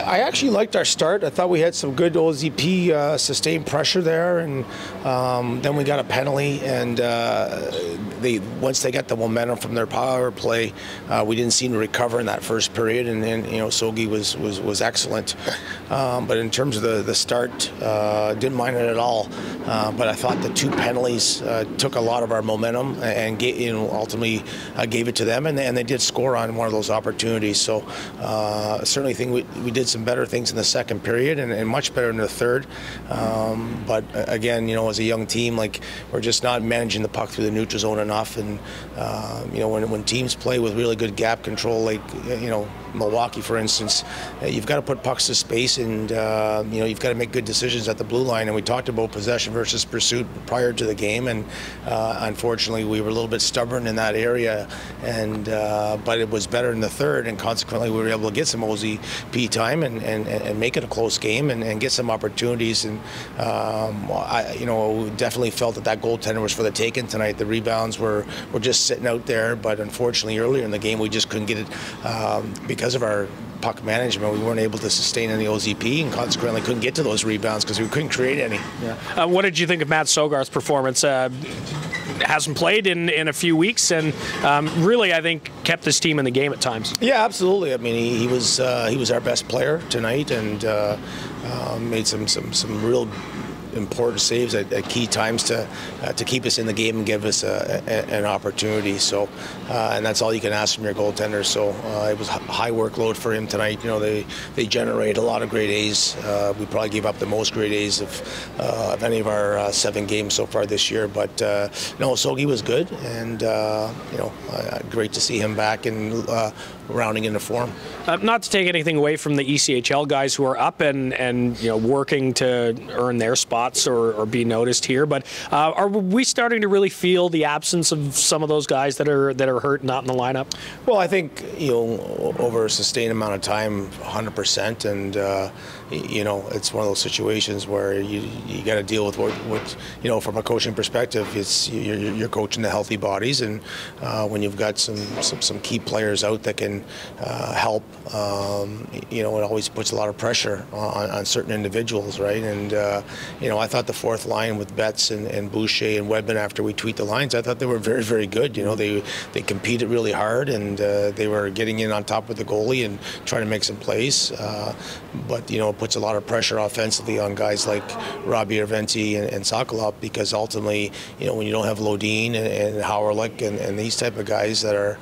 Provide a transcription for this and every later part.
I actually liked our start. I thought we had some good OZP sustained pressure there, and then we got a penalty, and once they got the momentum from their power play, we didn't seem to recover in that first period, and then Sogi was excellent. But in terms of the start, didn't mind it at all. But I thought the two penalties took a lot of our momentum and ultimately gave it to them, and they did score on one of those opportunities. So certainly think we did some better things in the second period and much better in the third. But again, as a young team, we're just not managing the puck through the neutral zone enough. And when teams play with really good gap control, like Milwaukee, for instance, you've got to put pucks to space, and you've got to make good decisions at the blue line. And we talked about possession versus pursuit prior to the game, and unfortunately we were a little bit stubborn in that area. And but it was better in the third, and consequently we were able to get some OZP time and make it a close game and get some opportunities. And I definitely felt that goaltender was for the taking tonight. The rebounds were just sitting out there, but unfortunately earlier in the game we just couldn't get it because of our puck management. We weren't able to sustain any OZP, and consequently couldn't get to those rebounds because we couldn't create any. Yeah. What did you think of Matt Sogar's performance? Hasn't played in a few weeks, and really I think kept this team in the game at times. Yeah, absolutely. I mean, he was our best player tonight, and made some real important saves at key times to keep us in the game and give us an opportunity. So, and that's all you can ask from your goaltender. So it was high workload for him tonight. They generate a lot of grade A's. We probably gave up the most grade A's of any of our 7 games so far this year. But no, Sogi was good, and great to see him back and rounding into form. Not to take anything away from the ECHL guys who are up and working to earn their spots or be noticed here, but are we starting to really feel the absence of some of those guys that are hurt, not in the lineup? Well, I think over a sustained amount of time, 100%, and it's one of those situations where you got to deal with what from a coaching perspective, you're coaching the healthy bodies, and when you've got some key players out that can help, it always puts a lot of pressure on certain individuals, right? And I thought the fourth line with Betts and Boucher and Webben, after we tweaked the lines, I thought they were very, very good. They competed really hard, and they were getting in on top of the goalie and trying to make some plays. But it puts a lot of pressure offensively on guys like Robbie Arventi and Sokolov, because ultimately, when you don't have Lodin and Howerlick and these type of guys that are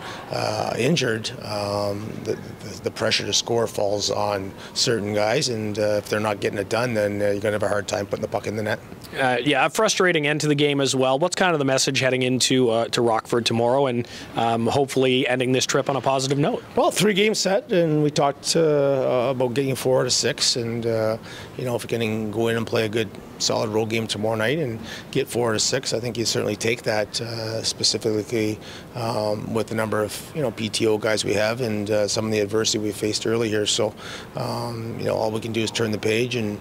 injured, the pressure to score falls on certain guys, and if they're not getting it done, then you're going to have a hard time putting the puck in the net. Yeah, a frustrating end to the game as well. What's kind of the message heading into to Rockford tomorrow, and hopefully ending this trip on a positive note? Well, 3 games set, and we talked about getting 4 out of 6, and if we can go in and play a good solid road game tomorrow night and get 4 out of 6, I think you certainly take that, specifically with the number of PTO guys we have and some of the adversity we faced early here. So all we can do is turn the page, and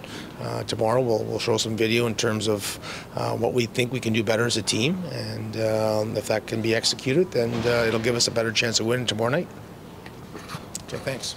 tomorrow we'll show some video in terms of what we think we can do better as a team, and if that can be executed, then it'll give us a better chance of winning tomorrow night. Okay, thanks.